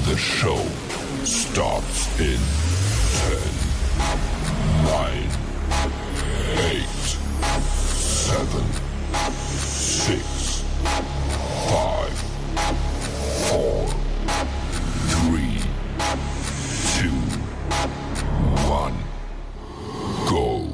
The show starts in 10, 9, 8, 7, 6, 5, 4, 3, 2, 1, go.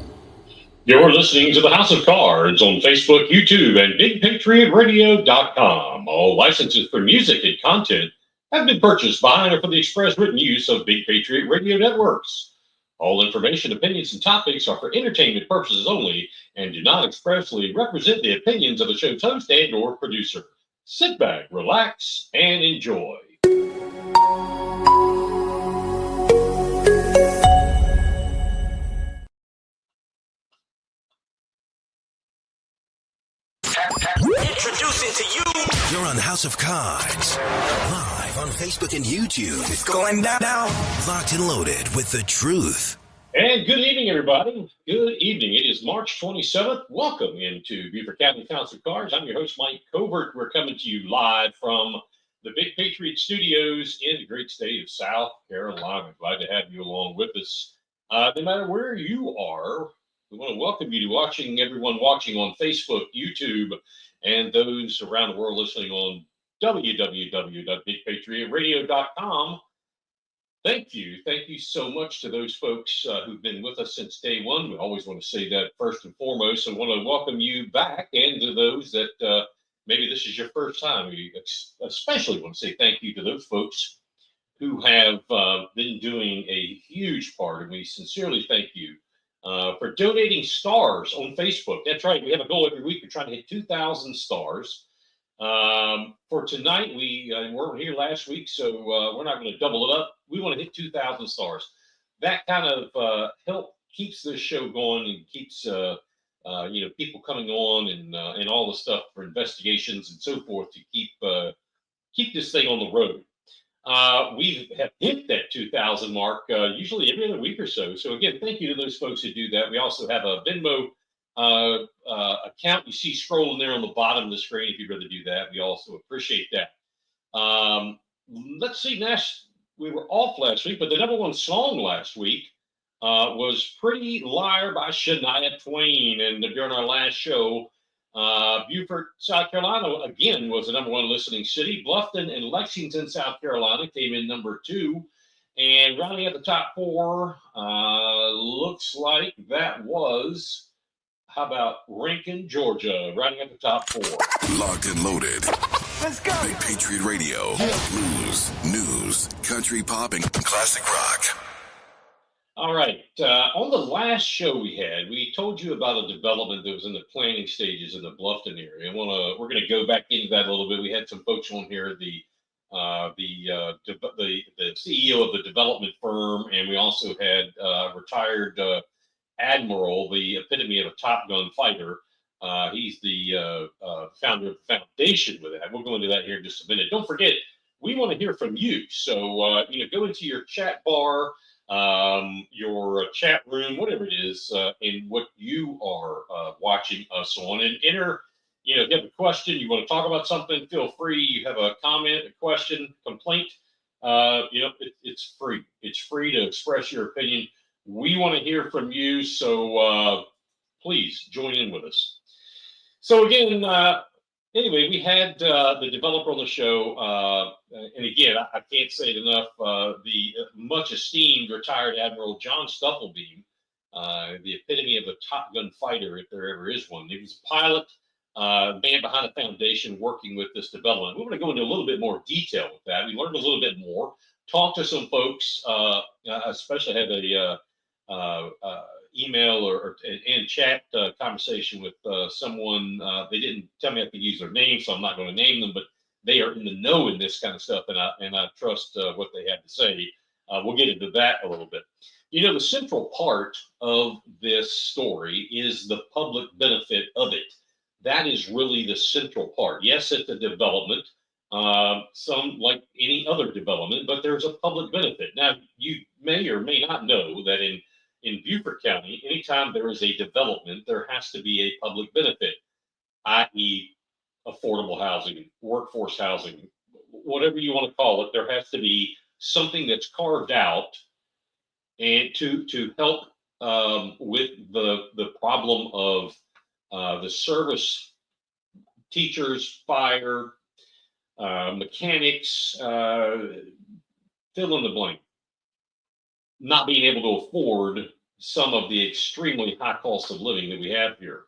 You're listening to the House of Cards on Facebook, YouTube, and BigPatriotRadio.com. All licenses for music and content have been purchased by or for the express written use of Big Patriot Radio Networks. All information, opinions, and topics are for entertainment purposes only and do not expressly represent the opinions of the show's host and or producer. Sit back, relax, and enjoy. Introducing to you. You're on House of Cards. Live on Facebook and YouTube. It's going down. Locked and loaded with the truth. And good evening, everybody. Good evening. It is March 27th. Welcome into Beaufort County House of Cards. I'm your host, Mike Covert. We're coming to you live from the Big Patriot Studios in the great state of South Carolina. Glad to have you along with us. No matter where you are, we want to welcome you to everyone watching on Facebook, YouTube, and those around the world listening on www.bigpatriotradio.com. Thank you. Thank you so much to those folks who've been with us since day one. We always want to say that first and foremost. I want to welcome you back, and to those that maybe this is your first time. We especially want to say thank you to those folks who have been doing a huge part, and we sincerely thank you for donating stars on Facebook. That's right. We have a goal every week. We're trying to hit 2,000 stars. For tonight, we weren't here last week, so we're not going to double it up. We want to hit 2,000 stars. That kind of help keeps this show going and keeps people coming on and all the stuff for investigations and so forth to keep this thing on the road. We have hit that 2,000 mark usually every other week or so. So again, thank you to those folks who do that. We also have a Venmo account you see scrolling there on the bottom of the screen if you'd rather do that. We also appreciate that. Let's see, Nash, we were off last week, but the number one song last week was Pretty Liar by Shania Twain. And during our last show, Beaufort, South Carolina, again, was the number one listening city. Bluffton and Lexington, South Carolina, came in number 2. And rounding at the top 4, looks like that was, how about Rankin, Georgia, rounding at the top 4. Locked and loaded. Let's go. Big Patriot Radio. Blues, news, country pop, and classic rock. All right. On the last show we told you about a development that was in the planning stages in the Bluffton area. We're going to go back into that a little bit. We had some folks on here, the CEO of the development firm, and we also had retired Admiral, the epitome of a Top Gun fighter. He's the founder of the foundation with that. We'll go into that here in just a minute. Don't forget, we want to hear from you. So, go into your chat bar, your chat room, whatever it is, in what you are watching us on, and enter. If you have a question, you want to talk about something, feel free. You have a comment, a question, complaint, it's free. It's free to express your opinion. We want to hear from you, so please join in with us. So again, anyway, we had the developer on the show, and again, I can't say it enough, the much esteemed retired Admiral John Stufflebeam, the epitome of a Top Gun fighter, if there ever is one. He was a pilot, man behind the foundation working with this development. We're going to go into a little bit more detail with that. We learned a little bit more, talked to some folks, especially had a email and chat conversation with someone. They didn't tell me I could use their name, so I'm not going to name them, but they are in the know in this kind of stuff, and I trust what they have to say. We'll get into that a little bit. The central part of this story is the public benefit of it. That is really the central part. Yes, it's a development, some like any other development, but there's a public benefit. Now, you may or may not know that in Beaufort County, anytime there is a development, there has to be a public benefit, i.e. affordable housing, workforce housing, whatever you want to call it, there has to be something that's carved out and to help with the problem of the service teachers, fire, mechanics, fill in the blank, not being able to afford some of the extremely high cost of living that we have here.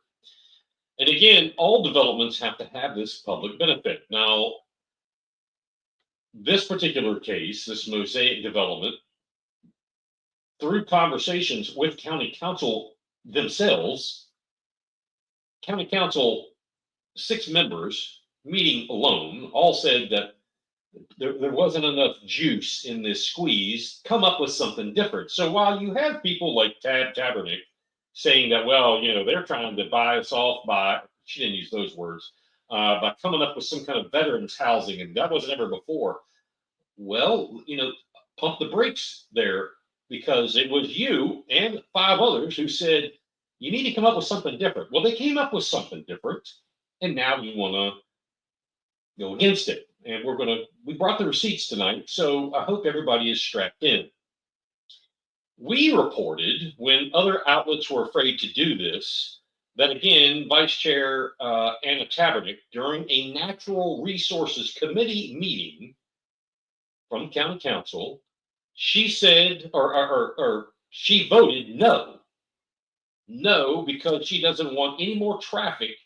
And again, all developments have to have this public benefit. Now, this particular case, this Mosaic development, through conversations with county council themselves, county council, 6 members meeting alone, all said that there wasn't enough juice in this squeeze, come up with something different. So while you have people like Tab Tabernick saying that, well, they're trying to buy us off by, she didn't use those words, by coming up with some kind of veterans housing, and that wasn't ever before. Well, pump the brakes there, because it was you and 5 others who said, you need to come up with something different. Well, they came up with something different, and now you want to go against it. And we brought the receipts tonight, so I hope everybody is strapped in. We reported, when other outlets were afraid to do this, that again, Vice Chair Anna Tabernick, during a Natural Resources Committee meeting from County Council, she said, or she voted no, because she doesn't want any more traffic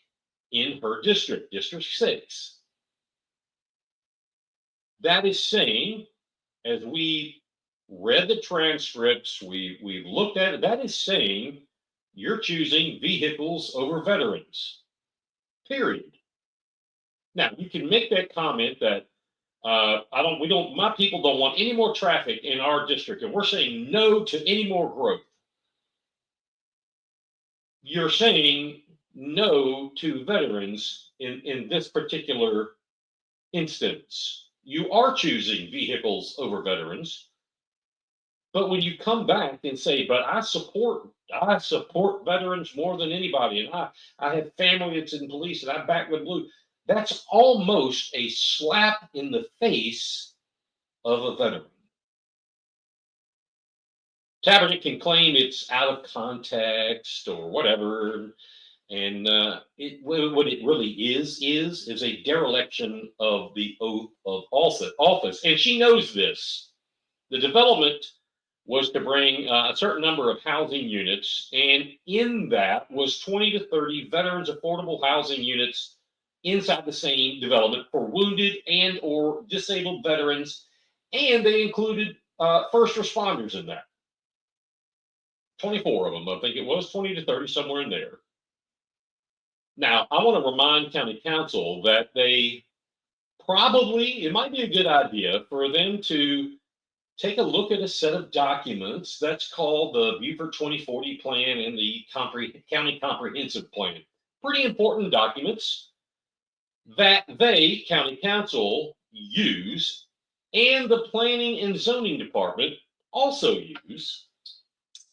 in her district, District 6. That is saying, as we read the transcripts, we've looked at it, that is saying you're choosing vehicles over veterans, period. Now, you can make that comment that my people don't want any more traffic in our district, and we're saying no to any more growth. You're saying no to veterans in this particular instance. You are choosing vehicles over veterans. But when you come back and say, but I support veterans more than anybody, and I have family that's in police, and I back with blue, that's almost a slap in the face of a veteran. Tabernick can claim it's out of context or whatever, and what it really is a dereliction of the oath of office. And she knows this. The development was to bring a certain number of housing units, and in that was 20 to 30 veterans affordable housing units inside the same development for wounded and or disabled veterans, and they included first responders in that. 24 of them, I think it was, 20 to 30, somewhere in there. Now, I want to remind County Council that it might be a good idea for them to take a look at a set of documents that's called the Beaufort 2040 Plan and the County Comprehensive Plan. Pretty important documents that they, County Council, use, and the Planning and Zoning Department also use.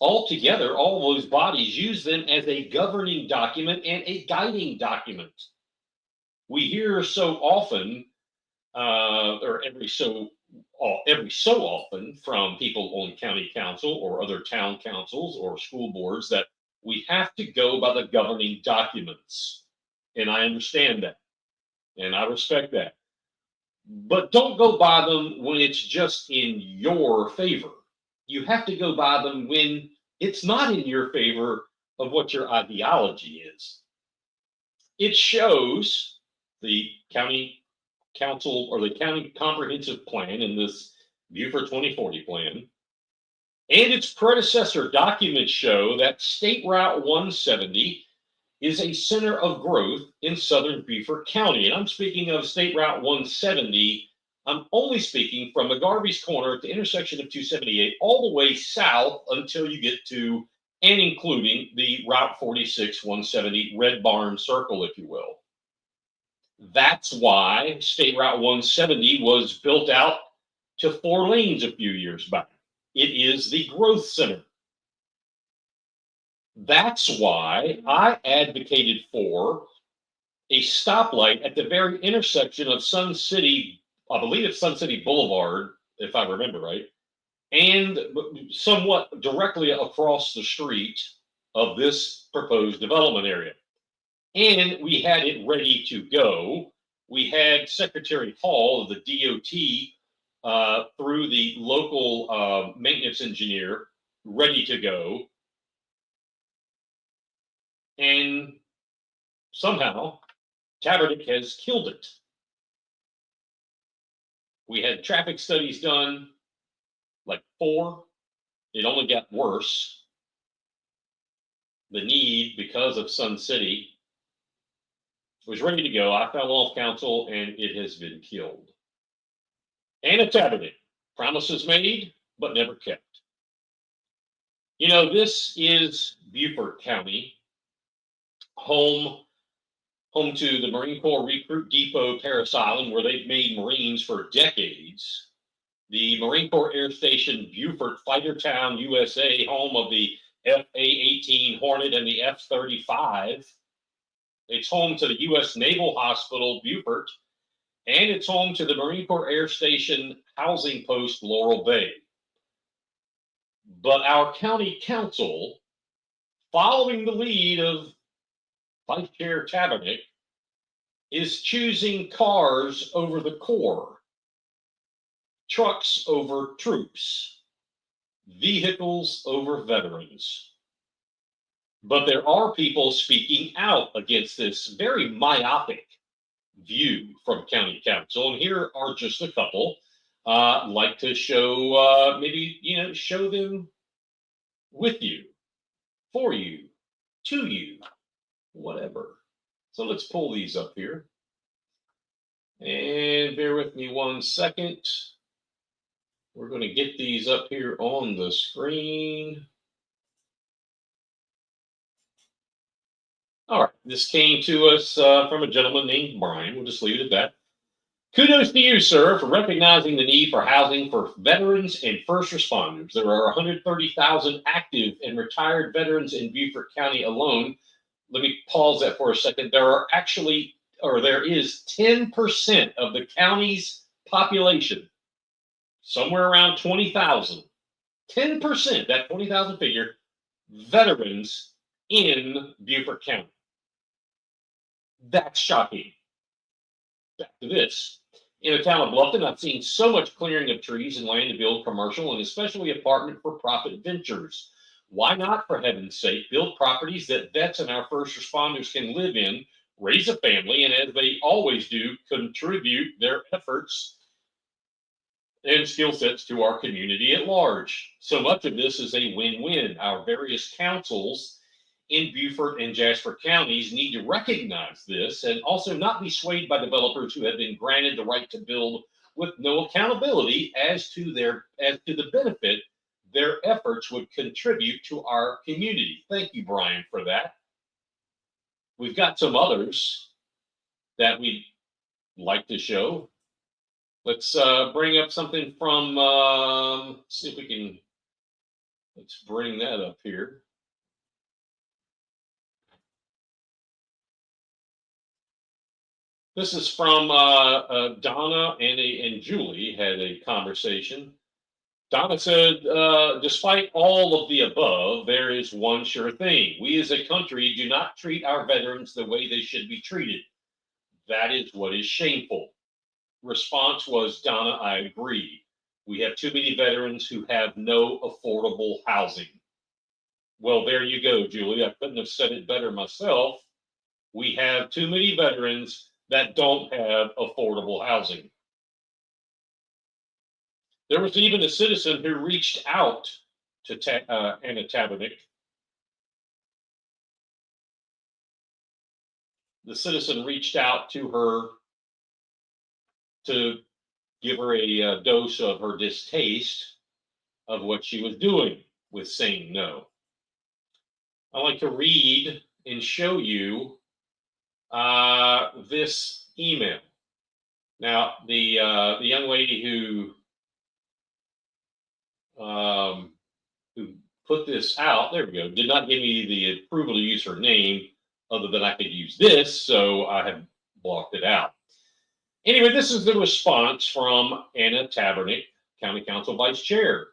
Altogether, all those bodies use them as a governing document and a guiding document. We hear so often, or every so often, from people on county council or other town councils or school boards that we have to go by the governing documents. And I understand that, and I respect that. But don't go by them when it's just in your favor. You have to go by them when it's not in your favor of what your ideology is. It shows the county council or the county comprehensive plan in this Beaufort 2040 plan and its predecessor documents show that State Route 170 is a center of growth in southern Beaufort County. And I'm speaking of State Route 170. I'm only speaking from McGarvey's Corner at the intersection of 278 all the way south until you get to and including the Route 46 170 Red Barn Circle, if you will. That's why State Route 170 was built out to 4 lanes a few years back. It is the growth center. That's why I advocated for a stoplight at the very intersection of Sun City I believe it's Sun City Boulevard, if I remember right, and somewhat directly across the street of this proposed development area. And we had it ready to go. We had Secretary Hall of the DOT through the local maintenance engineer ready to go. And somehow Tabernick has killed it. We had traffic studies done, like 4. It only got worse. The need, because of Sun City, was ready to go. I fell off council, and it has been killed. Anna Tabernick, promises made, but never kept. You know, this is Beaufort County, home to the Marine Corps Recruit Depot Parris Island, where they've made Marines for decades. The Marine Corps Air Station Beaufort, Fighter Town, USA, home of the FA-18 Hornet and the F-35. It's home to the U.S. Naval Hospital, Beaufort, and it's home to the Marine Corps Air Station Housing Post, Laurel Bay. But our county council, following the lead of Vice Chair Tabernick, is choosing cars over the Corps, trucks over troops, vehicles over veterans. But there are people speaking out against this very myopic view from county council, and here are just a couple. Like to show, maybe, show them with you, for you, to you, whatever. So let's pull these up here. And bear with me one second. We're going to get these up here on the screen. All right, this came to us from a gentleman named Brian. We'll just leave it at that. Kudos to you, sir, for recognizing the need for housing for veterans and first responders. There are 130,000 active and retired veterans in Beaufort County alone. Let me pause that for a second. There is 10% of the county's population, somewhere around 20,000, 10%, that 20,000 figure, veterans in Beaufort County. That's shocking. Back to this. In the town of Bluffton, I've seen so much clearing of trees and land to build commercial and especially apartment for profit ventures. Why not, for heaven's sake, build properties that vets and our first responders can live in, raise a family, and as they always do, contribute their efforts and skill sets to our community at large. So much of this is a win-win. Our various councils in Beaufort and Jasper counties need to recognize this and also not be swayed by developers who have been granted the right to build with no accountability as to the benefit their efforts would contribute to our community. Thank you, Brian, for that. We've got some others that we'd like to show. Let's bring up something from, see if we can, let's bring that up here. This is from Donna and Julie had a conversation. Donna said, despite all of the above, there is one sure thing. We as a country do not treat our veterans the way they should be treated. That is what is shameful. Response was, Donna, I agree. We have too many veterans who have no affordable housing. Well, there you go, Julie. I couldn't have said it better myself. We have too many veterans that don't have affordable housing. There was even a citizen who reached out to Anna Tabernick. The citizen reached out to her to give her a dose of her distaste of what she was doing with saying no. I'd like to read and show you this email. Now, the young lady who put this out, there we go, did not give me the approval to use her name other than I could use this, so I have blocked it out. Anyway, this is the response from Anna Tabernick, County Council Vice Chair.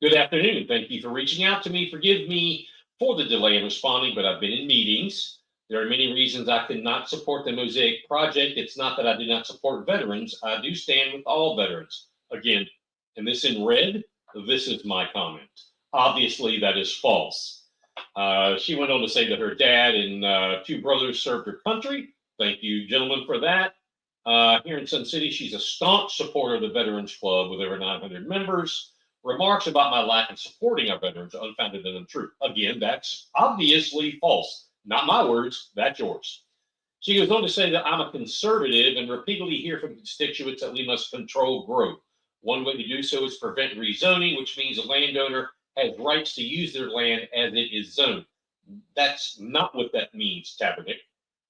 Good afternoon. Thank you for reaching out to me. Forgive me for the delay in responding, but I've been in meetings. There are many reasons I could not support the Mosaic Project. It's not that I do not support veterans. I do stand with all veterans. Again, and this in red, this is my comment. Obviously, that is false. She went on to say that her dad and 2 brothers served her country. Thank you, gentlemen, for that. Here in Sun City, she's a staunch supporter of the Veterans Club with over 900 members. Remarks about my lack of supporting our veterans are unfounded and untrue. Again, that's obviously false. Not my words, that's yours. She goes on to say that I'm a conservative and repeatedly hear from constituents that we must control growth. One way to do so is prevent rezoning, which means a landowner has rights to use their land as it is zoned. That's not what that means, Tabernick.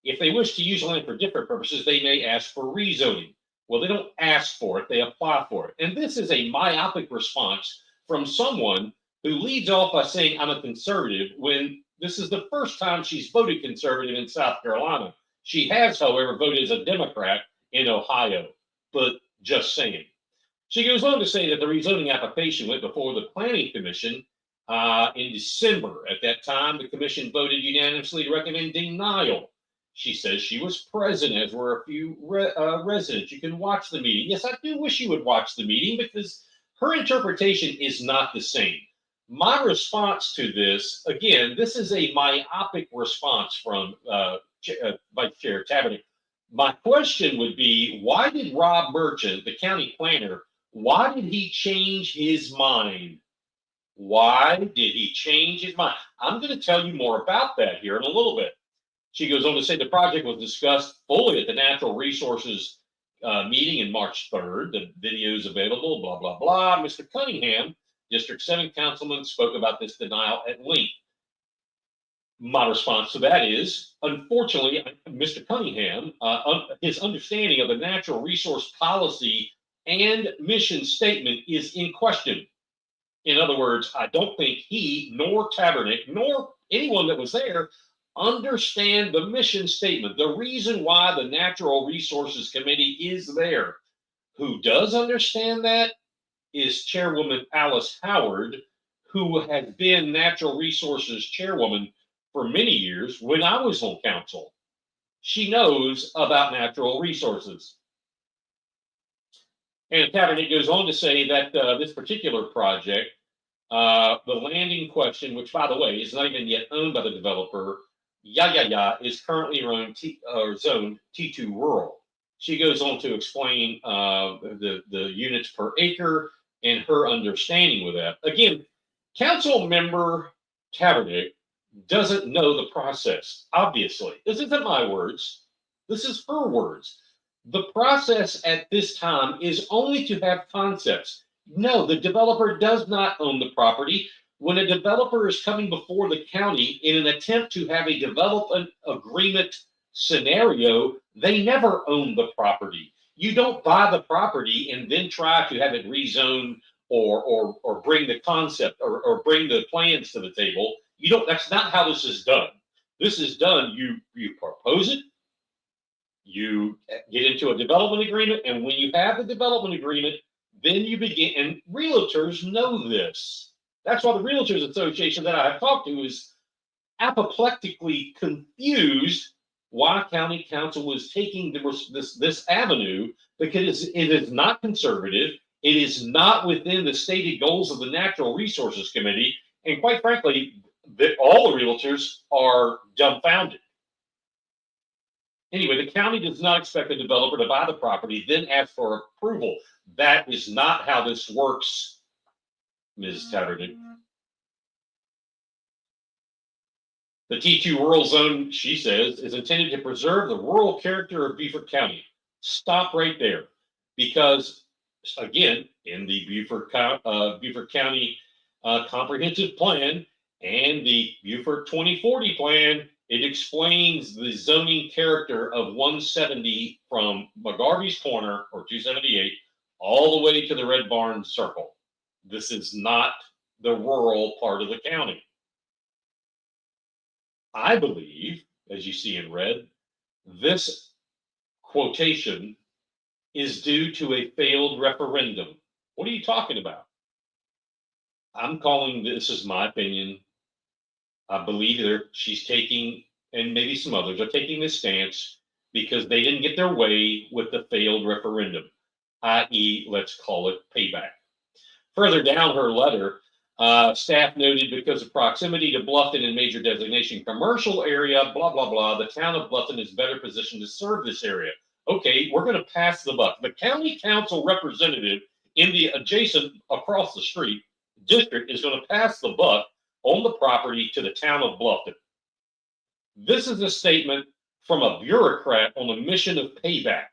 If they wish to use land for different purposes, they may ask for rezoning. Well, they don't ask for it, they apply for it. And this is a myopic response from someone who leads off by saying, I'm a conservative, when this is the first time she's voted conservative in South Carolina. She has, however, voted as a Democrat in Ohio, but just saying. She goes on to say that the rezoning application went before the Planning Commission in December. At that time, the commission voted unanimously to recommend denial. She says she was present, as were a few residents. You can watch the meeting. Yes, I do wish you would watch the meeting because her interpretation is not the same. My response to this, again, this is a myopic response from Vice Chair Tabernick. My question would be, why did Rob Merchant, the county planner, why did he change his mind? Why did he change his mind? I'm going to tell you more about that here in a little bit. She goes on to say the project was discussed fully at the Natural Resources meeting in March 3rd. The video is available, blah, blah, blah. Mr. Cunningham, District 7 councilman, spoke about this denial at length. My response to that is, unfortunately, Mr. Cunningham, his understanding of the natural resource policy and mission statement is in question. In other words, I don't think he, nor Tabernick, nor anyone that was there understand the mission statement, the reason why the Natural Resources Committee is there. Who does understand that is Chairwoman Alice Howard, who has been Natural Resources Chairwoman for many years when I was on council. She knows about natural resources. And Tabernick goes on to say that this particular project, the land in question, which by the way is not even yet owned by the developer, is currently zoned T2 rural. She goes on to explain the units per acre and her understanding with that. Again, council member Tabernick doesn't know the process, obviously. This isn't my words. This is her words. The process at this time is only to have concepts. No, the developer does not own the property. When a developer is coming before the county in an attempt to have a development agreement scenario, they never own the property. You don't buy the property and then try to have it rezoned or bring the concept or bring the plans to the table. You don't. That's not how this is done. This is done. You propose it. You get into a development agreement, and when you have the development agreement, then you begin. And realtors know this. That's why the Realtors Association that I have talked to is apoplectically confused why county council was taking this avenue, because it is not conservative. It is not within the stated goals of the Natural Resources Committee. And quite frankly, all the realtors are dumbfounded. Anyway, the county does not expect the developer to buy the property, then ask for approval. That is not how this works, Ms. Tabernick. The T2 rural zone, she says, is intended to preserve the rural character of Beaufort County. Stop right there. Because, again, in the Beaufort County Comprehensive Plan and the Beaufort 2040 Plan, it explains the zoning character of 170 from McGarvey's Corner, or 278, all the way to the Red Barn Circle. This is not the rural part of the county. I believe, as you see in red, this quotation, is due to a failed referendum. What are you talking about? I'm calling this, is my opinion. I believe she's taking, and maybe some others are taking this stance because they didn't get their way with the failed referendum, i.e., let's call it payback. Further down her letter, staff noted because of proximity to Bluffton and major designation commercial area, blah, blah, blah, the town of Bluffton is better positioned to serve this area. Okay, we're going to pass the buck. The county council representative in the adjacent, across the street district is going to pass the buck on the property to the town of Bluffton. This is a statement from a bureaucrat on a mission of payback,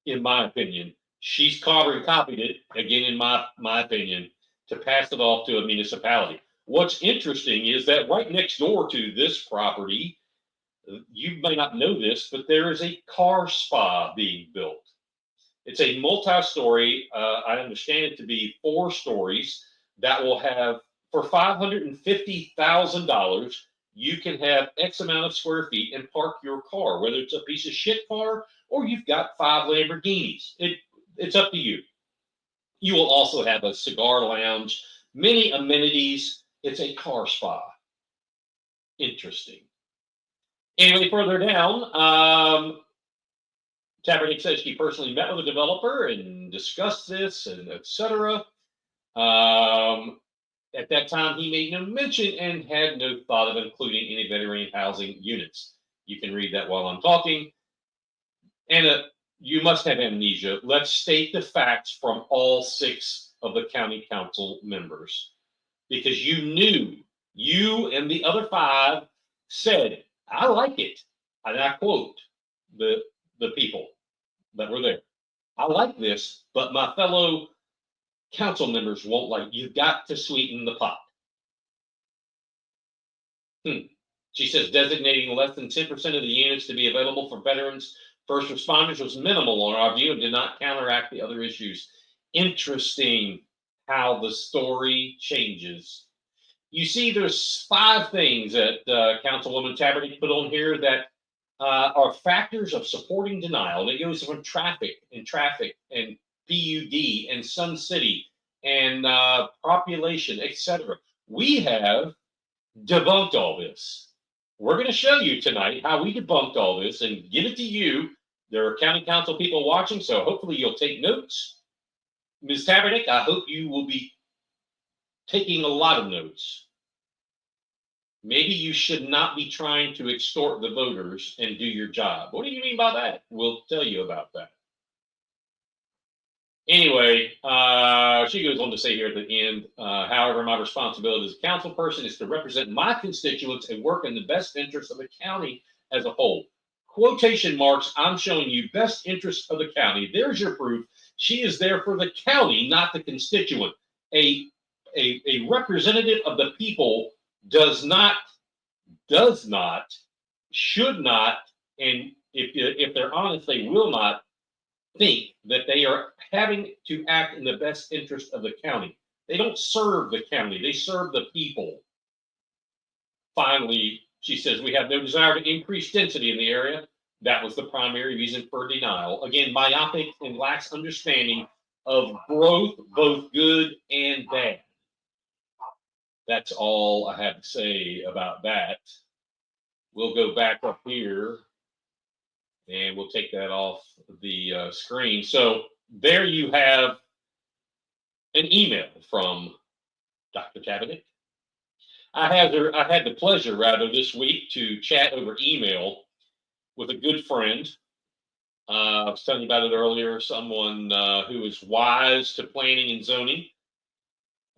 in my opinion. She's copied it, again, in my opinion, to pass it off to a municipality. What's interesting is that right next door to this property, you may not know this, but there is a car spa being built. It's a multi-story, I understand it to be 4 stories, that will have, for $550,000, you can have X amount of square feet and park your car, whether it's a piece of shit car or you've got 5 Lamborghinis. It's up to you. You will also have a cigar lounge, many amenities. It's a car spa. Interesting. Anyway, further down, Tabernick says she personally met with a developer and discussed this, and etc. At that time, he made no mention and had no thought of including any veteran housing units. You can read that while I'm talking. Anna, you must have amnesia. Let's state the facts from all 6 of the county council members, because you knew, you and the other 5 said, I like it. And I quote the people that were there. I like this, but my fellow council members won't like it. You've got to sweeten the pot. She says designating less than 10% of the units to be available for veterans, first responders was minimal on our view and did not counteract the other issues. Interesting how the story changes. You see, there's 5 things that Councilwoman Tabernick put on here that are factors of supporting denial. And it goes from traffic and PUD and Sun City and population, etc. We have debunked all this. We're going to show you tonight how we debunked all this and give it to you. There are county council people watching, so hopefully you'll take notes. Ms. Tabernick, I hope you will be taking a lot of notes. Maybe you should not be trying to extort the voters and do your job. What do you mean by that? We'll tell you about that. Anyway, she goes on to say here at the end, however, my responsibility as a council person is to represent my constituents and work in the best interest of the county as a whole. Quotation marks, I'm showing you best interest of the county. There's your proof. She is there for the county, not the constituent. A representative of the people does not, should not, and if they're honest, they will not think that they are having to act in the best interest of the county. They don't serve the county, they serve the people. Finally, she says, we have no desire to increase density in the area. That was the primary reason for denial. Again, myopic and lax understanding of growth, both good and bad. That's all I have to say about that. We'll go back up here and we'll take that off the screen. So there you have an email from Dr. Tabernick. I had the pleasure, this week to chat over email with a good friend. I was telling you about it earlier, someone who is wise to planning and zoning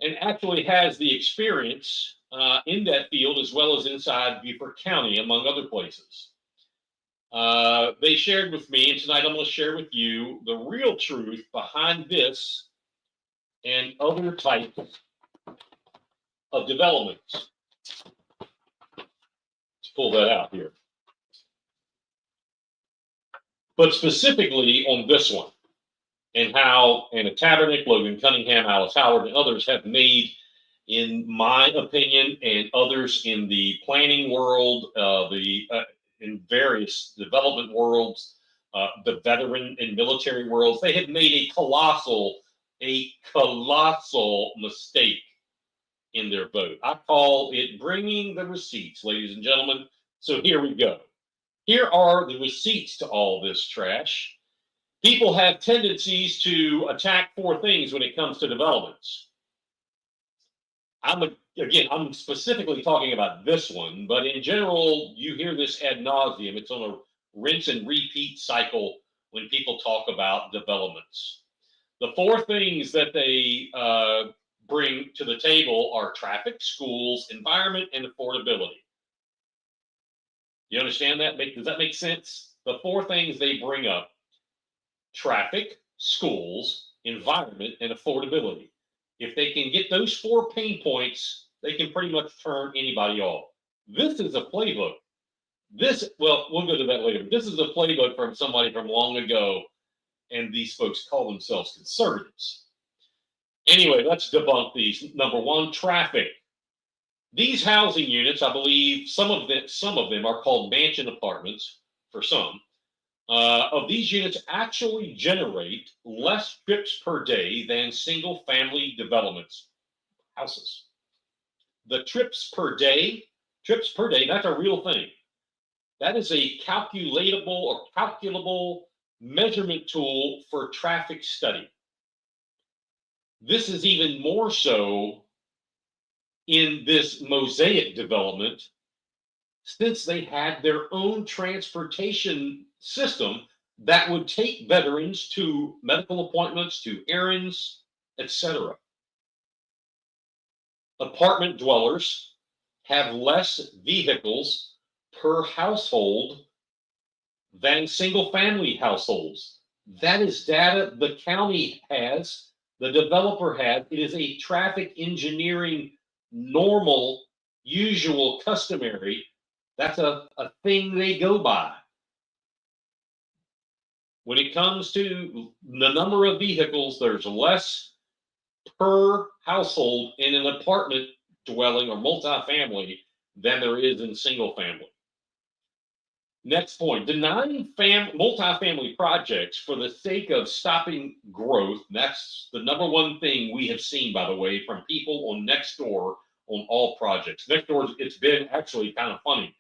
and actually has the experience in that field as well as inside Beaufort County, among other places. They shared with me, and tonight I'm going to share with you the real truth behind this and other types of developments. Let's pull that out here. But specifically on this one, and how Anna Tabernick, Logan Cunningham, Alice Howard, and others have made, in my opinion, and others in the planning world, in various development worlds, the veteran and military worlds. They have made a colossal mistake in their vote. I call it bringing the receipts, ladies and gentlemen. So here we go. Here are the receipts to all this trash. People have tendencies to attack four things when it comes to developments. I'm specifically talking about this one, but in general, you hear this ad nauseum. It's on a rinse and repeat cycle when people talk about developments. The four things that they bring to the table are traffic, schools, environment, and affordability. You understand that? Does that make sense? The four things they bring up: traffic, schools, environment, and affordability. If they can get those 4 pain points, they can pretty much turn anybody off. This is a playbook. We'll go to that later. This is a playbook from somebody from long ago, and these folks call themselves conservatives. Anyway, let's debunk these. Number one, traffic. These housing units, I believe some of them are called mansion apartments for some. Of these units actually generate less trips per day than single family developments, houses. The trips per day, that's a real thing. That is a calculable measurement tool for traffic study. This is even more so in this Mosaic development, since they had their own transportation system that would take veterans to medical appointments, to errands, etc. Apartment dwellers have less vehicles per household than single-family households. That is data the county has, the developer has. It is a traffic engineering normal, usual, customary. That's a thing they go by. When it comes to the number of vehicles, there's less per household in an apartment dwelling or multifamily than there is in single family. Next point, denying multifamily projects for the sake of stopping growth. That's the number one thing we have seen, by the way, from people on Nextdoor on all projects. Nextdoor, it's been actually kind of funny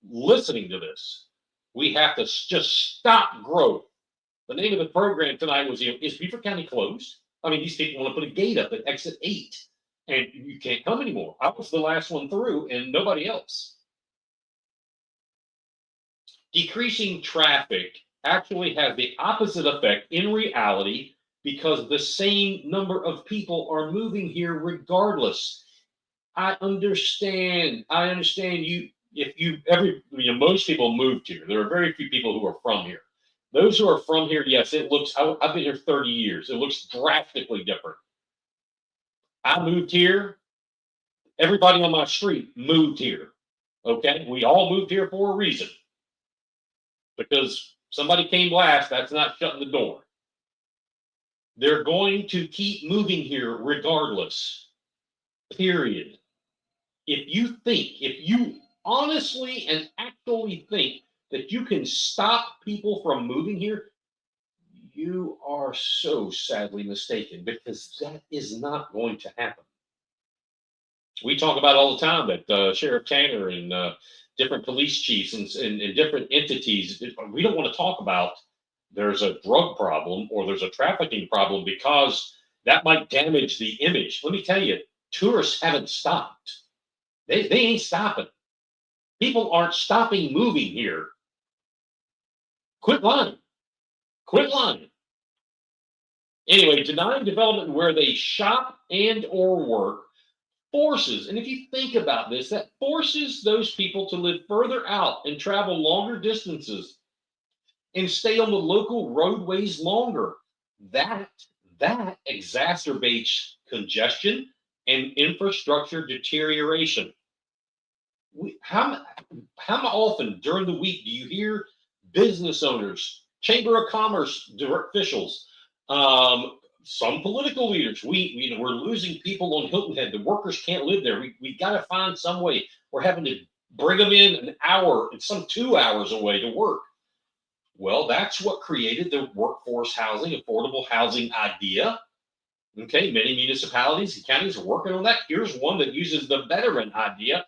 listening to this. We have to just stop growth. The name of the program tonight was, is Beaufort County closed? I mean, these people want to put a gate up at exit 8, and you can't come anymore. I was the last one through, and nobody else. Decreasing traffic actually has the opposite effect in reality, because the same number of people are moving here regardless. I understand you. Most people moved here. There are very few people who are from here. Those who are from here, yes, it looks, I've been here 30 years. It looks drastically different. I moved here. Everybody on my street moved here. Okay? We all moved here for a reason. Because somebody came last, that's not shutting the door. They're going to keep moving here regardless. Period. If you honestly and actually think that you can stop people from moving here, you are so sadly mistaken, because that is not going to happen. We talk about all the time that Sheriff Tanner and different police chiefs and different entities, we don't want to talk about there's a drug problem or there's a trafficking problem, because that might damage the image. Let me tell you, tourists haven't stopped. They ain't stopping. People aren't stopping moving here. Quit lying. Quit lying. Anyway, denying development where they shop and or work forces, and if you think about this, that forces those people to live further out and travel longer distances and stay on the local roadways longer. That exacerbates congestion and infrastructure deterioration. How often during the week do you hear business owners, Chamber of Commerce officials, some political leaders, we're losing people on Hilton Head. The workers can't live there. We got to find some way. We're having to bring them in an hour and some 2 hours away to work. Well, that's what created the workforce housing, affordable housing idea. Okay, many municipalities and counties are working on that. Here's one that uses the veteran idea.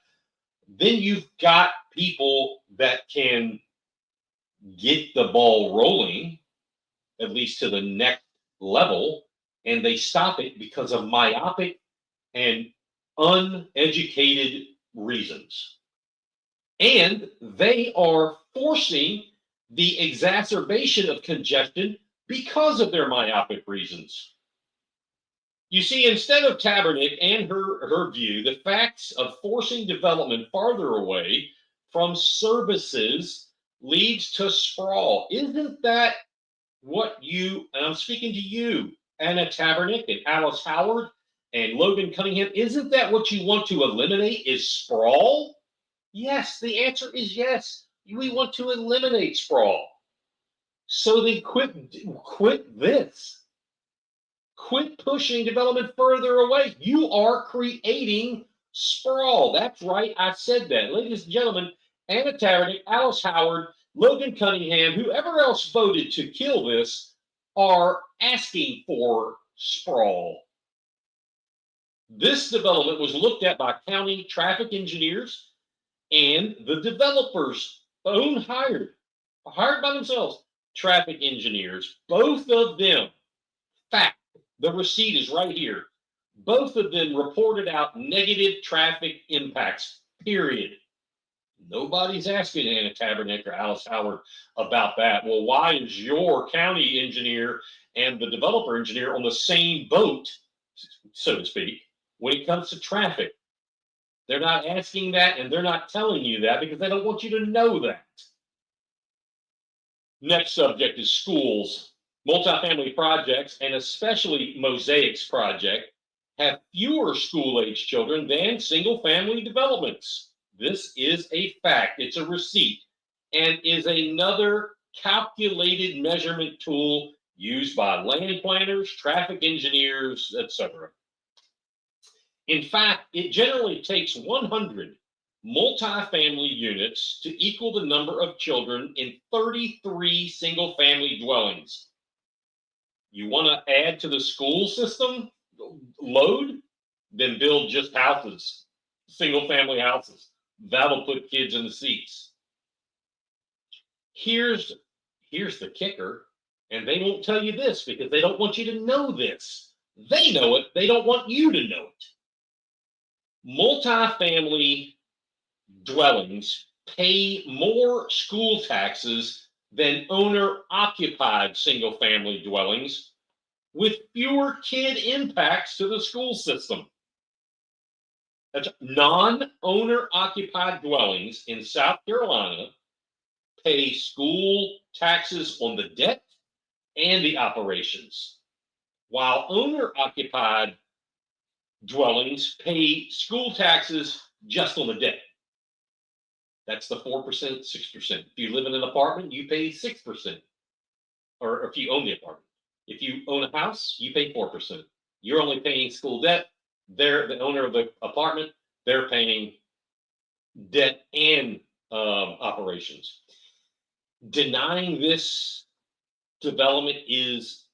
Then you've got people that can get the ball rolling, at least to the next level, and they stop it because of myopic and uneducated reasons. And they are forcing the exacerbation of congestion because of their myopic reasons. You see, instead of Tabernick and her view, the facts of forcing development farther away from services leads to sprawl. Isn't that what you, and I'm speaking to you, Anna Tabernick and Alice Howard and Logan Cunningham, isn't that what you want to eliminate is sprawl? Yes, the answer is yes. We want to eliminate sprawl. So then quit this. Quit pushing development further away. You are creating sprawl. That's right. I said that. Ladies and gentlemen, Anna Tabernick, Alice Howard, Logan Cunningham, whoever else voted to kill this, are asking for sprawl. This development was looked at by county traffic engineers and the developers, hired by themselves, traffic engineers, both of them. Fact, the receipt is right here. Both of them reported out negative traffic impacts, period. Nobody's asking Anna Tabernick or Alice Howard about that. Well, why is your county engineer and the developer engineer on the same boat, so to speak, when it comes to traffic? They're not asking that, and they're not telling you that because they don't want you to know that. Next subject is schools. Multifamily projects, and especially Mosaic's project, have fewer school-age children than single-family developments. This is a fact. It's a receipt and is another calculated measurement tool used by land planners, traffic engineers, etc. In fact, it generally takes 100 multifamily units to equal the number of children in 33 single-family dwellings. You want to add to the school system load? Then build just houses, single-family houses. That'll put kids in the seats. Here's the kicker, and they won't tell you this because they don't want you to know this. They know it. They don't want you to know it. Multifamily dwellings pay more school taxes than owner-occupied single-family dwellings with fewer kid impacts to the school system. That's non-owner-occupied dwellings in South Carolina pay school taxes on the debt and the operations, while owner-occupied dwellings pay school taxes just on the debt. That's the 4%, 6%. If you live in an apartment, you pay 6%. Or if you own the apartment. If you own a house, you pay 4%. You're only paying school debt. They're the owner of the apartment. They're paying debt and operations. Denying this development is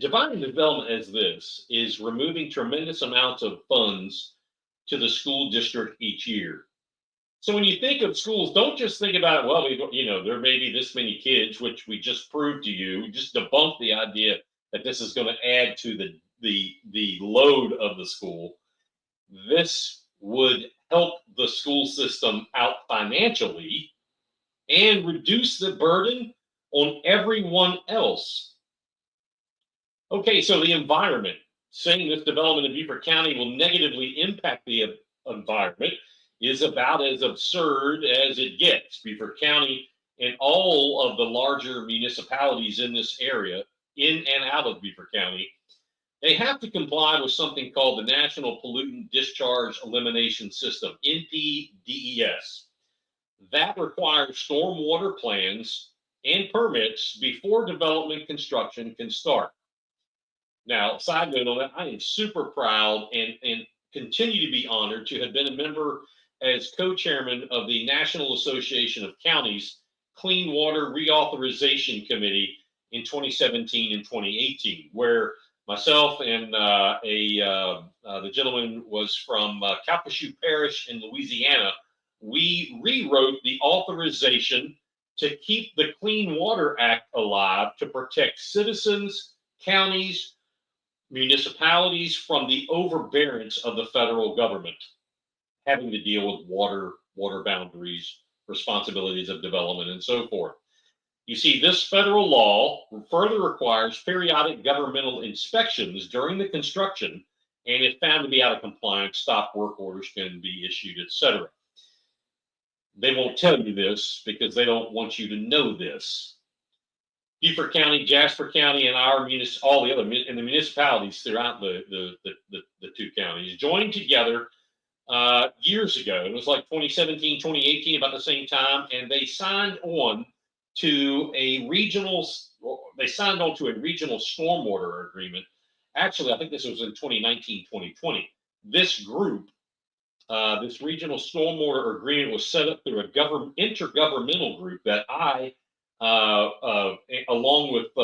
defining development as this is removing tremendous amounts of funds to the school district each year. So when you think of schools, don't just think about, well, there may be this many kids, which we just proved to you. We just debunked the idea that this is going to add to the load of the school. This would help the school system out financially and reduce the burden on everyone else. Okay, so the environment. Saying this development in Beaufort County will negatively impact the environment is about as absurd as it gets. Beaufort County and all of the larger municipalities in this area, in and out of Beaufort County, they have to comply with something called the National Pollutant Discharge Elimination System, NPDES. That requires stormwater plans and permits before development construction can start. Now, side note on that, I am super proud and continue to be honored to have been a member as co-chairman of the National Association of Counties Clean Water Reauthorization Committee in 2017 and 2018, where myself and the gentleman was from Calcasieu Parish in Louisiana. We rewrote the authorization to keep the Clean Water Act alive to protect citizens, counties, municipalities from the overbearance of the federal government, having to deal with water boundaries, responsibilities of development, and so forth. You see, this federal law further requires periodic governmental inspections during the construction, and if found to be out of compliance, stop work orders can be issued, etc. They won't tell you this because they don't want you to know this. Beaufort County, Jasper County, and all the other the municipalities throughout the two counties joined together years ago. It was like 2017, 2018, about the same time, and they signed on to a regional. They signed on to a regional stormwater agreement. Actually, I think this was in 2019, 2020. This group, this regional stormwater agreement, was set up through a intergovernmental group that I, along with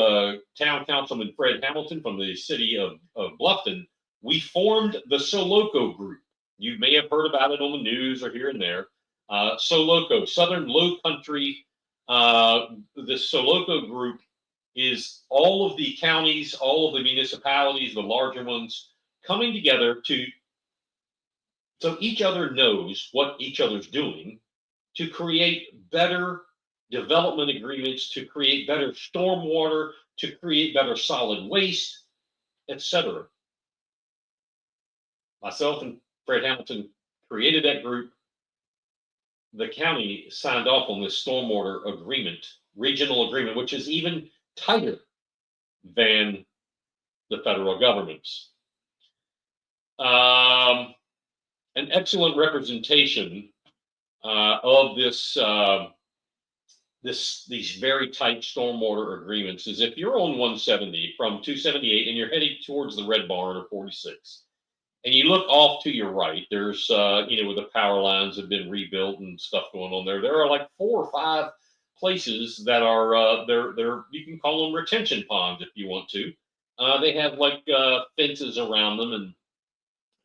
town councilman Fred Hamilton from the city of Bluffton, we formed the SoLoco group. You may have heard about it on the news or here and there. SoLoco, Southern Low Country. The SoLoco group is all of the counties, all of the municipalities, the larger ones, coming together so each other knows what each other's doing to create better development agreements, to create better stormwater, to create better solid waste, etc. Myself and Fred Hamilton created that group. The county signed off on this stormwater agreement, regional agreement, which is even tighter than the federal government's. An excellent representation of these very tight stormwater agreements is if you're on 170 from 278 and you're heading towards the Red Barn or 46, and you look off to your right, there's where the power lines have been rebuilt and stuff going on there. There are like 4 or 5 places that are they're you can call them retention ponds if you want to. They have like fences around them,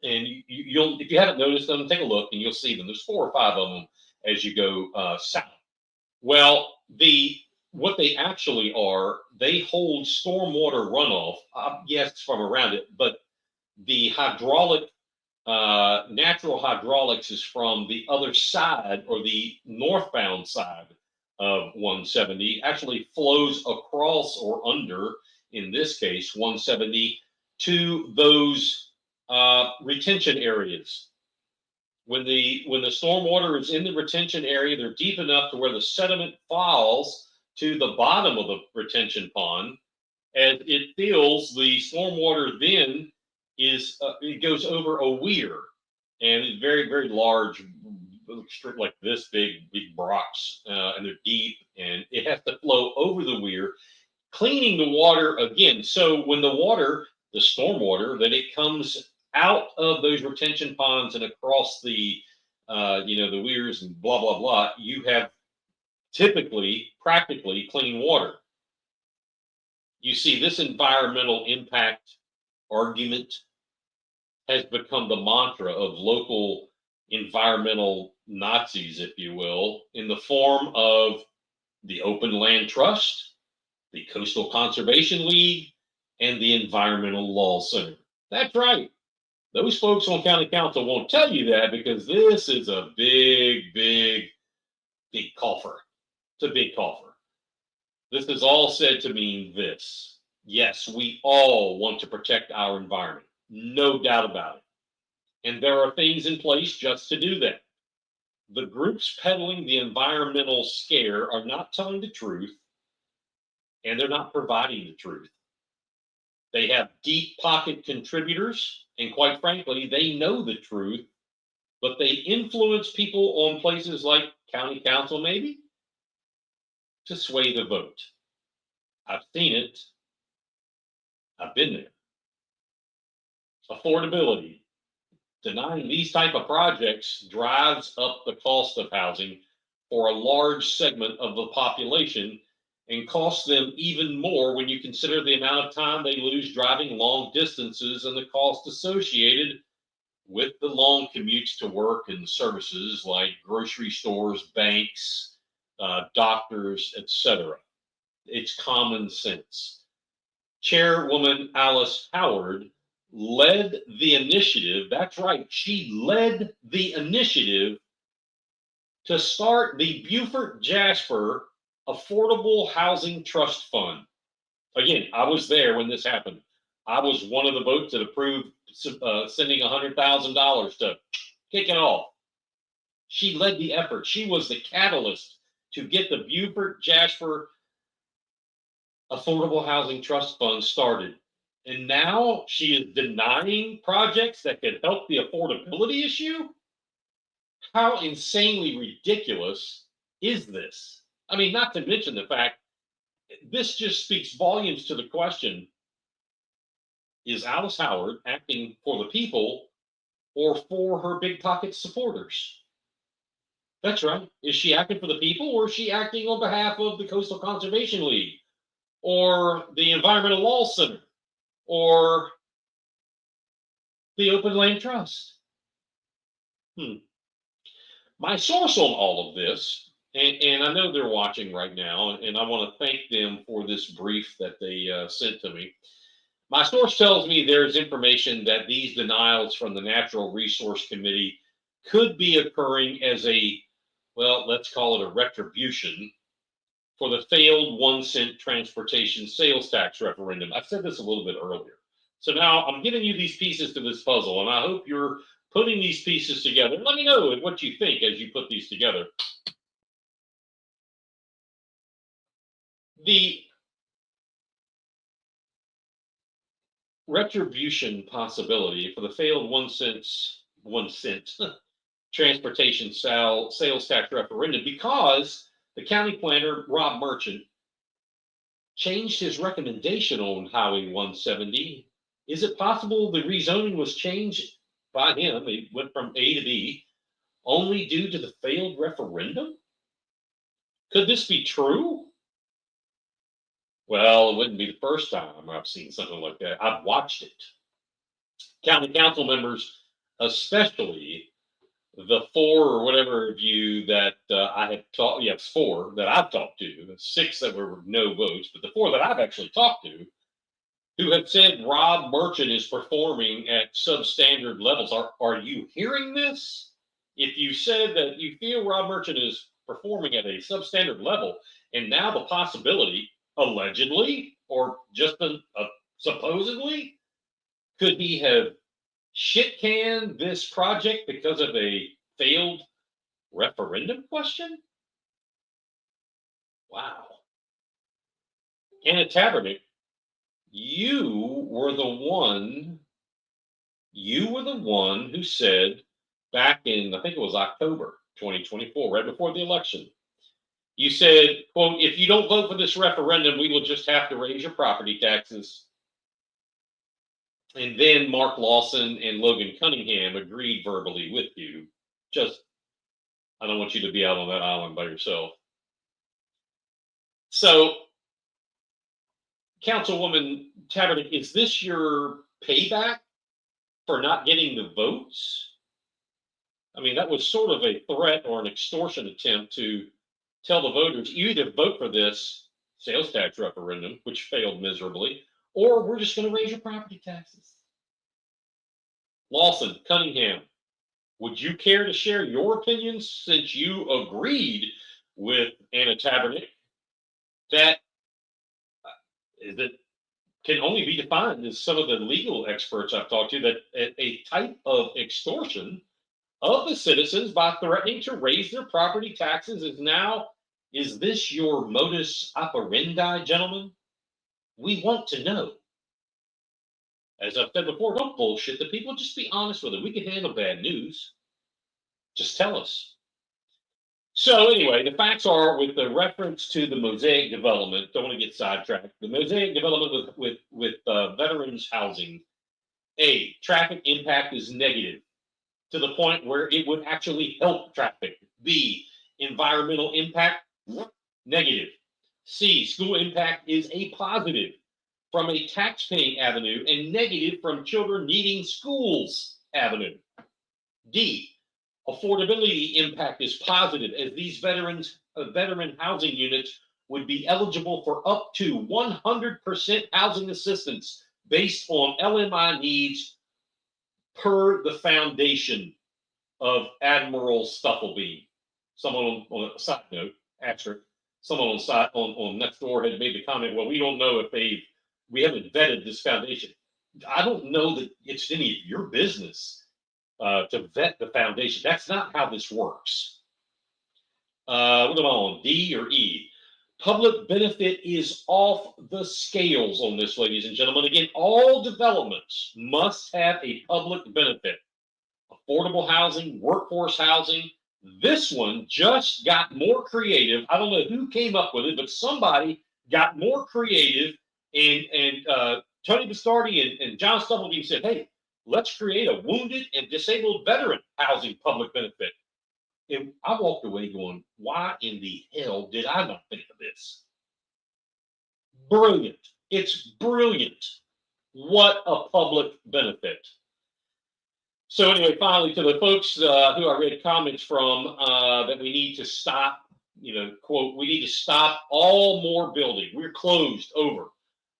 and you'll, if you haven't noticed them, take a look and you'll see them. There's 4 or 5 of them as you go south. Well, what they actually are, they hold stormwater runoff, yes, from around it, but the natural hydraulics is from the other side, or the northbound side of 170, actually flows across or under, in this case, 170 to those retention areas. When the stormwater is in the retention area, they're deep enough to where the sediment falls to the bottom of the retention pond. As it fills, the stormwater then it goes over a weir, and it's very, very large, like this big rocks, and they're deep, and it has to flow over the weir, cleaning the water again. So when the stormwater, then it comes out of those retention ponds and across the weirs and blah blah blah, you have practically clean water. You see, this environmental impact argument has become the mantra of local environmental Nazis, if you will, in the form of the Open Land Trust, the Coastal Conservation League, and the Environmental Law Center. That's right. Those folks on county council won't tell you that because this is a big, big, big coffer. It's a big coffer. This is all said to mean this. Yes, we all want to protect our environment. No doubt about it. And there are things in place just to do that. The groups peddling the environmental scare are not telling the truth, and they're not providing the truth. They have deep pocket contributors, and quite frankly, they know the truth, but they influence people on places like county council, maybe, to sway the vote. I've seen it. I've been there. Affordability. Denying these type of projects drives up the cost of housing for a large segment of the population and costs them even more when you consider the amount of time they lose driving long distances and the cost associated with the long commutes to work and services like grocery stores, banks, doctors, etc. It's common sense. Chairwoman Alice Howard led the initiative. That's right, she led the initiative to start the Beaufort Jasper Affordable Housing Trust Fund. Again, I was there when this happened. I was one of the votes that approved sending $100,000 to kick it off. She led the effort. She was the catalyst to get the Beaufort Jasper Affordable Housing Trust Fund started. And now she is denying projects that could help the affordability issue? How insanely ridiculous is this? I mean, not to mention the fact this just speaks volumes to the question, is Alice Howard acting for the people or for her big pocket supporters? That's right. Is she acting for the people or is she acting on behalf of the Coastal Conservation League or the Environmental Law Center or the Open Land Trust? My source on all of this, and I know they're watching right now, and I want to thank them for this brief that they sent to me. My source tells me there's information that these denials from the Natural Resource Committee could be occurring as a, well, let's call it a retribution for the failed 1-cent transportation sales tax referendum. I said this a little bit earlier. So now I'm giving you these pieces to this puzzle, and I hope you're putting these pieces together. Let me know what you think as you put these together. The retribution possibility for the failed 1-cent transportation sales tax referendum, because the county planner, Rob Merchant, changed his recommendation on Highway 170. Is it possible the rezoning was changed by him? It went from A to B only due to the failed referendum? Could this be true? Well, it wouldn't be the first time I've seen something like that. I've watched it. County council members, especially the 4 or whatever of you that I have talked, yes, 4 that I've talked to, 6 that were no votes, but the 4 that I've actually talked to, who have said Rob Merchant is performing at substandard levels. Are you hearing this? If you said that you feel Rob Merchant is performing at a substandard level, and now the possibility, allegedly, or just supposedly, could he have shit-canned this project because of a failed referendum question? Wow. Anna Tabernick, you were the one who said back in, I think it was October 2024, right before the election, you said, quote, if you don't vote for this referendum, we will just have to raise your property taxes. And then Mark Lawson and Logan Cunningham agreed verbally with you. Just, I don't want you to be out on that island by yourself. So, Councilwoman Tabernick, is this your payback for not getting the votes? I mean, that was sort of a threat or an extortion attempt to tell the voters, you either vote for this sales tax referendum, which failed miserably, or we're just going to raise your property taxes. Lawson, Cunningham, would you care to share your opinions, since you agreed with Anna Tabernick that can only be defined, as some of the legal experts I've talked to, that a type of extortion of the citizens by threatening to raise their property taxes is this your modus operandi, gentlemen? We want to know. As I've said before, don't bullshit the people. Just be honest with them. We can handle bad news. Just tell us. So anyway, the facts are, with the reference to the Mosaic development, don't want to get sidetracked. The Mosaic development with veterans housing, A, traffic impact is negative to the point where it would actually help traffic. B, Environmental impact, negative. C, school impact is a positive from a tax-paying avenue and negative from children needing schools avenue. D, affordability impact is positive as these veteran housing units would be eligible for up to 100% housing assistance based on LMI needs per the foundation of Admiral Stufflebeam. Someone on a side note, asterisk, someone on next door had made the comment, well, we don't know if we haven't vetted this foundation. I don't know that it's any of your business to vet the foundation. That's not how this works. What am I on, D or E? Public benefit is off the scales on this, ladies and gentlemen. Again, all developments must have a public benefit. Affordable housing, workforce housing. This one just got more creative. I don't know who came up with it, but somebody got more creative. And Tony Bastardi and John Stubblebeam said, hey, let's create a wounded and disabled veteran housing public benefit. And I walked away going, why in the hell did I not think of this? Brilliant. It's brilliant. What a public benefit. So anyway, finally, to the folks who I read comments from, that we need to stop, quote, we need to stop all more building. We're closed over.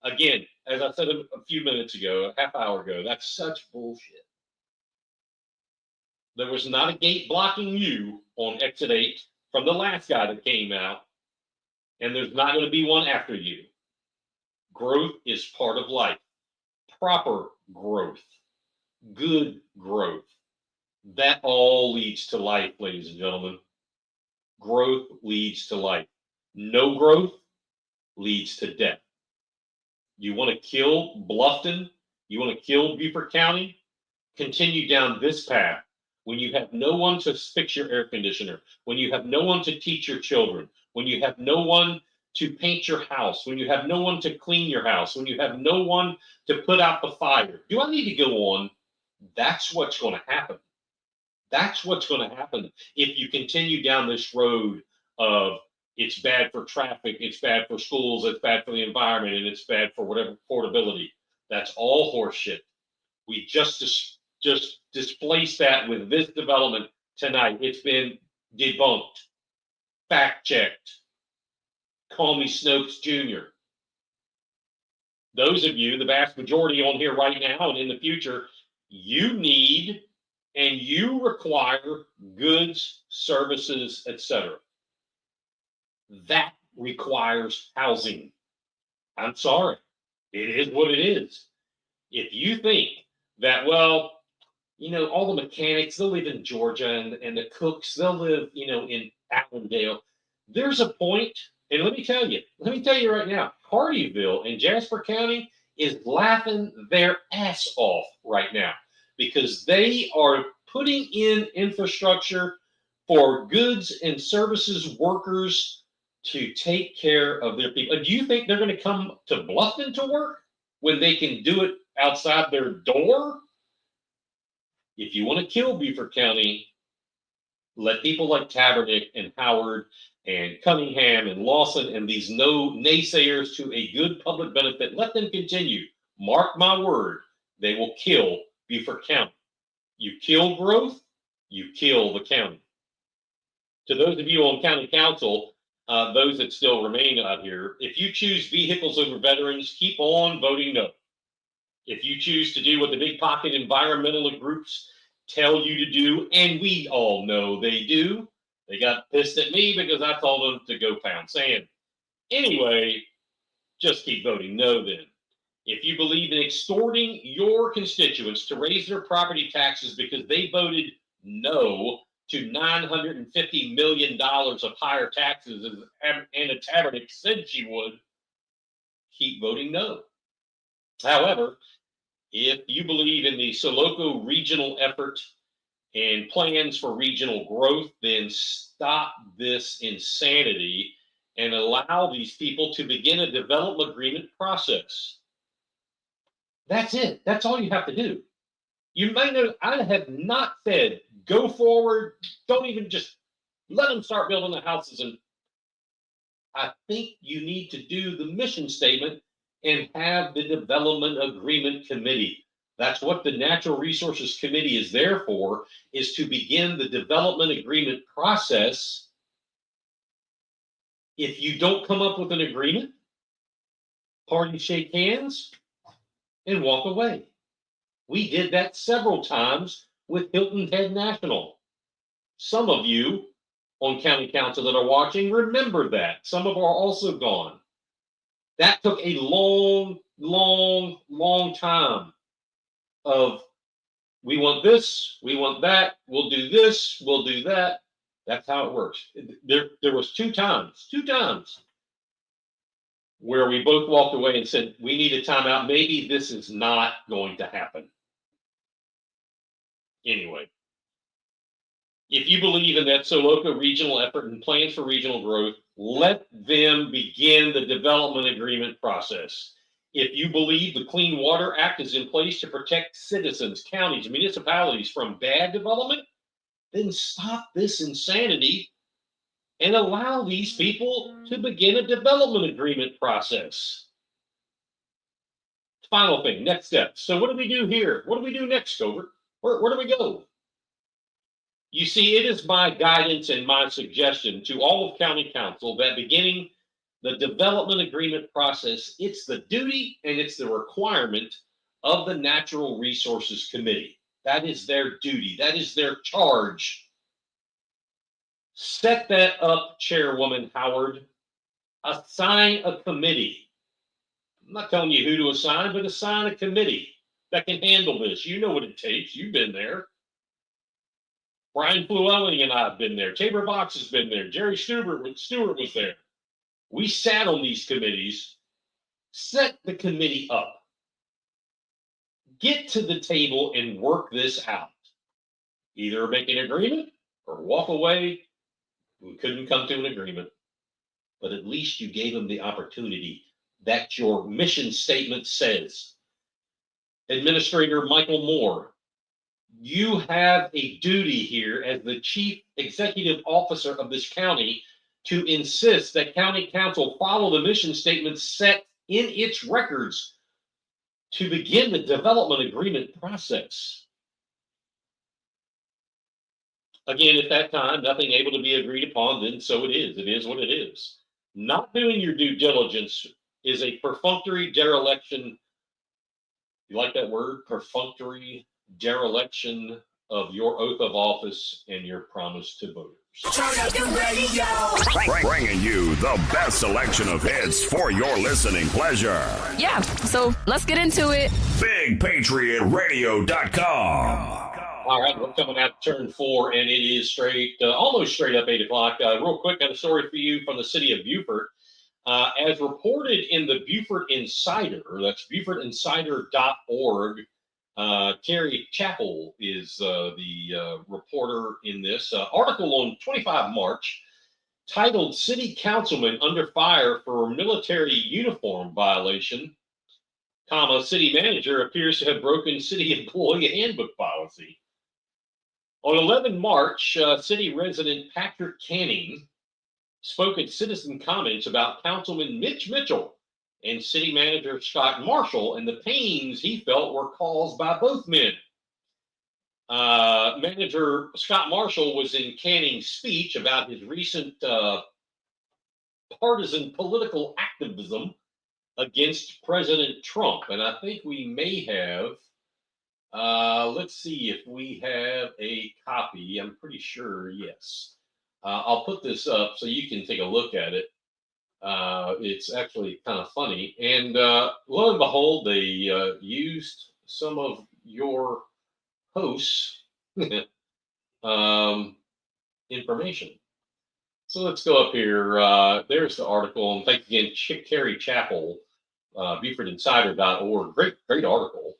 Again, as I said a few minutes ago, a half hour ago, that's such bullshit. There was not a gate blocking you on exit 8 from the last guy that came out, and there's not going to be one after you. Growth is part of life. Proper growth. Good growth. That all leads to life, ladies and gentlemen. Growth leads to life. No growth leads to death. You want to kill Bluffton? You want to kill Beaufort County? Continue down this path. When you have no one to fix your air conditioner, when you have no one to teach your children, when you have no one to paint your house, when you have no one to clean your house, when you have no one to put out the fire. Do I need to go on? That's what's going to happen. That's what's going to happen if you continue down this road of it's bad for traffic, it's bad for schools, it's bad for the environment, and it's bad for whatever affordability. That's all horseshit. We just displace that with this development tonight. It's been debunked, fact-checked. Call me Snopes Jr. Those of you, the vast majority on here right now and in the future, you need and you require goods, services, etc. That requires housing. I'm sorry. It is what it is. If you think that, well, all the mechanics, they'll live in Georgia, and the cooks, they'll live, in Allendale. There's a point, and let me tell you right now, Hardyville in Jasper County is laughing their ass off right now because they are putting in infrastructure for goods and services workers to take care of their people. Do you think they're going to come to Bluffton to work when they can do it outside their door? If you want to kill Beaufort County, let people like Tabernick and Howard and Cunningham and Lawson and these naysayers to a good public benefit, let them continue. Mark my word, they will kill Beaufort County. You kill growth, you kill the county. To those of you on county council, those that still remain out here, if you choose vehicles over veterans, keep on voting no. If you choose to do what the big pocket environmental groups tell you to do, and we all know they do, they got pissed at me because I told them to go pound sand. Anyway, just keep voting no then. If you believe in extorting your constituents to raise their property taxes because they voted no to $950 million of higher taxes, as Anna Tabernick said she would, keep voting no. However, if you believe in the Soloco regional effort and plans for regional growth, then stop this insanity and allow these people to begin a development agreement process. That's it. That's all you have to do. You may know I have not said go forward. Don't even just Let them start building the houses. And I think you need to do the mission statement and have the development agreement committee. That's what the Natural Resources Committee is there for, is to begin the development agreement process. If you don't come up with an agreement, parties shake hands and walk away. We did that several times with Hilton Head National. Some of you on county council that are watching remember that. Some of them are also gone. That took a long, long, long time of, we want this, we want that, we'll do this, we'll do that. That's how it works. There was two times where we both walked away and said, we need a timeout. Maybe this is not going to happen. Anyway, if you believe in that Soloco regional effort and plans for regional growth, let them begin the development agreement process. If you believe the Clean Water Act is in place to protect citizens, counties, municipalities from bad development, then stop this insanity and allow these people to begin a development agreement process. Final thing, next step. So what do we do here? What do we do next, Covert? Where do we go? You see, it is my guidance and my suggestion to all of County Council that beginning the development agreement process, it's the duty and it's the requirement of the Natural Resources Committee. That is their duty. That is their charge. Set that up, Chairwoman Howard. Assign a committee. I'm not telling you who to assign, but assign a committee that can handle this. You know what it takes. You've been there. Brian Flewelling and I have been there. Tabor Box has been there. Jerry Stewart was there. We sat on these committees. Set the committee up. Get to the table and work this out. Either make an agreement or walk away. We couldn't come to an agreement, but at least you gave them the opportunity that your mission statement says. Administrator Michael Moore, you have a duty here as the chief executive officer of this county to insist that county council follow the mission statement set in its records to begin the development agreement process. Again, at that time, nothing able to be agreed upon, then so it is. It is what it is. Not doing your due diligence is a perfunctory dereliction. You like that word? Perfunctory dereliction of your oath of office and your promise to voters. Turn up the radio. Bringing you the best selection of hits for your listening pleasure. Yeah, so let's get into it. BigPatriotRadio.com. All right, we're coming out to turn 4, and it is almost straight up 8 o'clock. Real quick, got a story for you from the city of Beaufort. As reported in the Beaufort Insider, that's BeaufortInsider.org, Terry Chappell is the reporter in this article on 25 March, titled "City Councilman Under Fire for Military Uniform Violation, City Manager Appears to Have Broken City Employee Handbook Policy." On 11 March, city resident Patrick Canning spoke at citizen comments about Councilman Mitch Mitchell and City Manager Scott Marshall and the pains he felt were caused by both men. Manager Scott Marshall was in Canning's speech about his recent partisan political activism against President Trump. And I think we may have, let's see if we have a copy. I'm pretty sure, yes. I'll put this up so you can take a look at it. It's actually kind of funny. And lo and behold, they used some of your hosts' information. So let's go up here. There's the article. And thanks again, Terry Chappell, BeaufortInsider.org. Great article.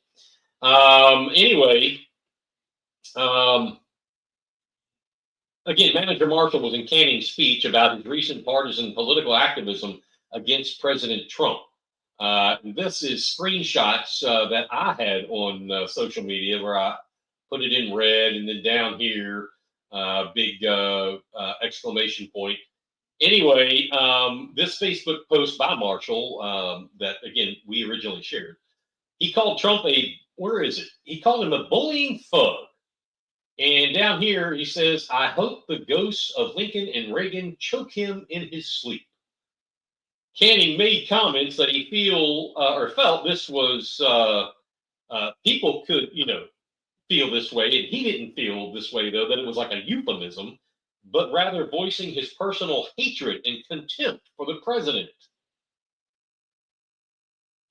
Anyway, again, Manager Marshall was in Canning's speech about his recent partisan political activism against President Trump. This is screenshots that I had on social media where I put it in red, and then down here Big exclamation point. Anyway, this Facebook post by Marshall that, again, we originally shared, he called Trump where is it? He called him a bullying thug. And down here, he says, I hope the ghosts of Lincoln and Reagan choke him in his sleep. Canning made comments that he felt this was, people could, feel this way. And he didn't feel this way, though, that it was like a euphemism, but rather voicing his personal hatred and contempt for the president.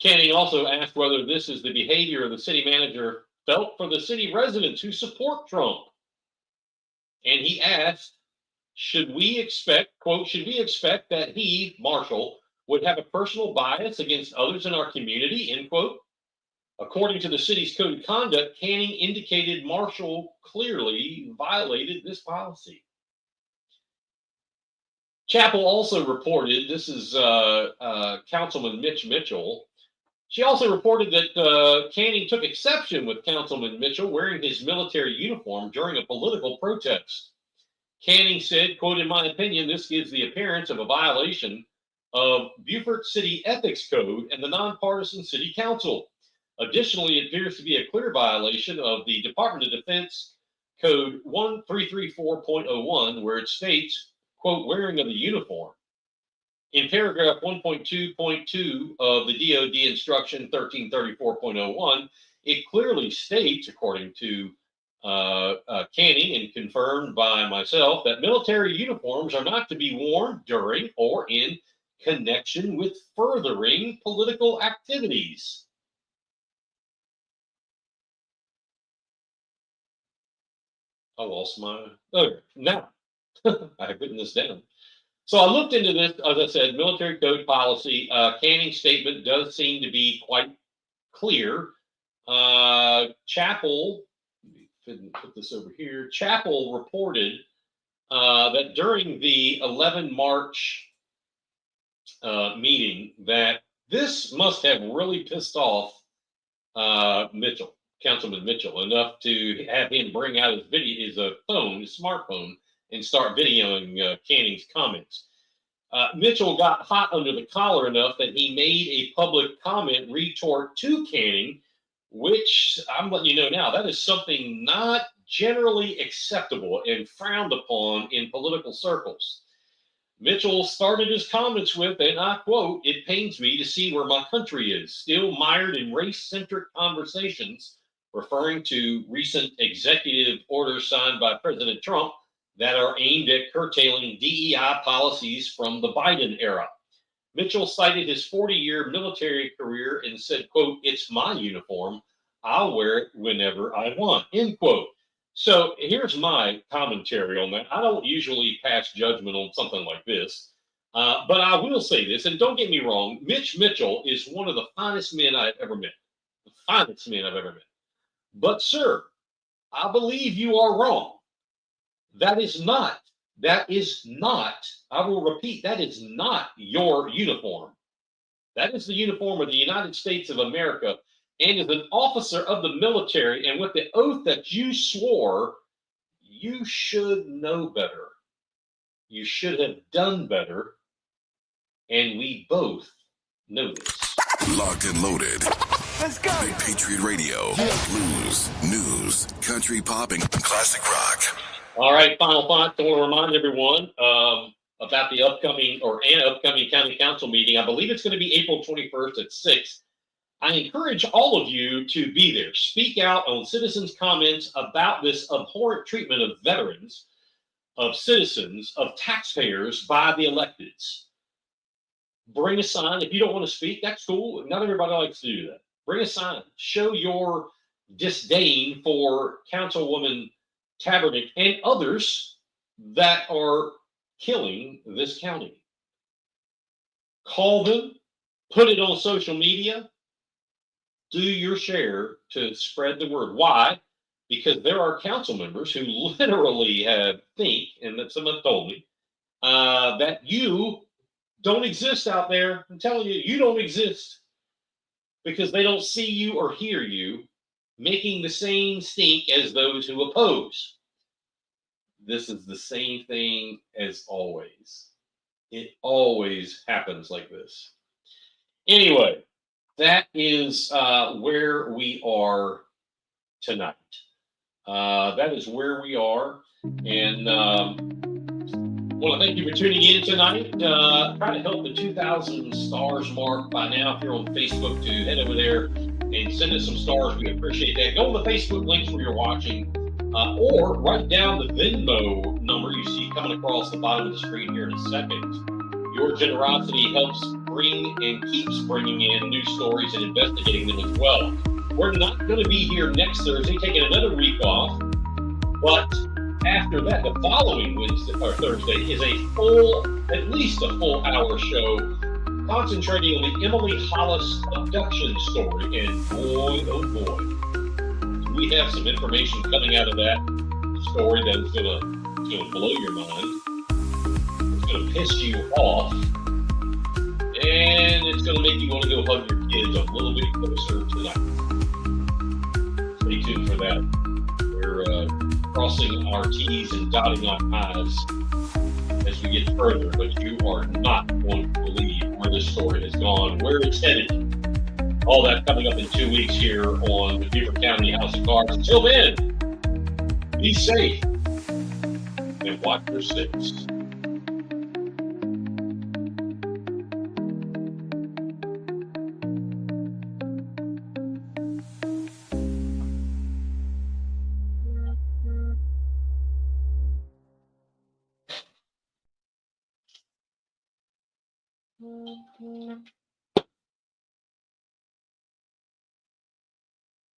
Canning also asked whether this is the behavior of the city manager felt for the city residents who support Trump. And he asked, should we expect that he, Marshall, would have a personal bias against others in our community, end quote. According to the city's code of conduct, Canning indicated Marshall clearly violated this policy. Chappell also reported, this is Councilman Mitch Mitchell, she also reported that Canning took exception with Councilman Mitchell wearing his military uniform during a political protest. Canning said, quote, in my opinion, this gives the appearance of a violation of Beaufort City Ethics Code and the Nonpartisan City Council. Additionally, it appears to be a clear violation of the Department of Defense Code 1334.01, where it states, quote, wearing of the uniform. In paragraph 1.2.2 of the DoD instruction 1334.01, it clearly states, according to Canning and confirmed by myself, that military uniforms are not to be worn during or in connection with furthering political activities. I lost my, now I have written this down. So I looked into this, as I said, military code policy. Canning's statement does seem to be quite clear. Chappell, put this over here. Chappell reported that during the 11 March meeting, that this must have really pissed off Mitchell, Councilman Mitchell, enough to have him bring out his phone, his smartphone, and start videoing Canning's comments. Mitchell got hot under the collar enough that he made a public comment retort to Canning, which I'm letting you know now, that is something not generally acceptable and frowned upon in political circles. Mitchell started his comments with, and I quote, it pains me to see where my country is, still mired in race-centric conversations, referring to recent executive orders signed by President Trump that are aimed at curtailing DEI policies from the Biden era. Mitchell cited his 40-year military career and said, quote, it's my uniform. I'll wear it whenever I want, end quote. So here's my commentary on that. I don't usually pass judgment on something like this, but I will say this, and don't get me wrong, Mitch Mitchell is one of the finest men I've ever met. The finest men I've ever met. But, sir, I believe you are wrong. That is not, I will repeat, that is not your uniform. That is the uniform of the United States of America. And as an officer of the military and with the oath that you swore, you should know better. You should have done better. And we both know this. Locked and loaded. Let's go. Big Patriot Radio. Blues, news, country pop, and classic rock. All right, final thoughts. I want to remind everyone about the upcoming county council meeting. I believe it's going to be April 21st at 6. I encourage all of you to be there. Speak out on citizens' comments about this abhorrent treatment of veterans, of citizens, of taxpayers by the electeds. Bring a sign. If you don't want to speak, that's cool. Not everybody likes to do that. Bring a sign. Show your disdain for Councilwoman Tabernick and others that are killing this county. Call them, put it on social media, do your share to spread the word. Why? Because there are council members who literally think, and that someone told me, that you don't exist out there. I'm telling you, you don't exist because they don't see you or hear you making the same stink as those who oppose. this is the same thing as always. It always happens like this. Anyway, that is where we are tonight. That is where we are. And want to thank you for tuning in tonight. Try to help the 2,000 stars mark by now. If you're on Facebook, to head over there and send us some stars. We appreciate that. Go to the Facebook links where you're watching, or write down the Venmo number you see coming across the bottom of the screen here in a second. Your generosity helps bring and keeps bringing in news stories and investigating them as well. We're not going to be here next Thursday, taking another week off, but after that, the following Wednesday or Thursday is at least a full hour show concentrating on the Emily Hollis abduction story. And boy, oh boy, we have some information coming out of that story that is going to blow your mind. It's going to piss you off, and it's going to make you want to go hug your kids a little bit closer tonight. Stay tuned for that. We're crossing our T's and dotting our I's as we get further, but you are not going to believe where this story has gone, where it's headed. All that coming up in 2 weeks here on the Beaufort County House of Cards. Until then, be safe and watch your six.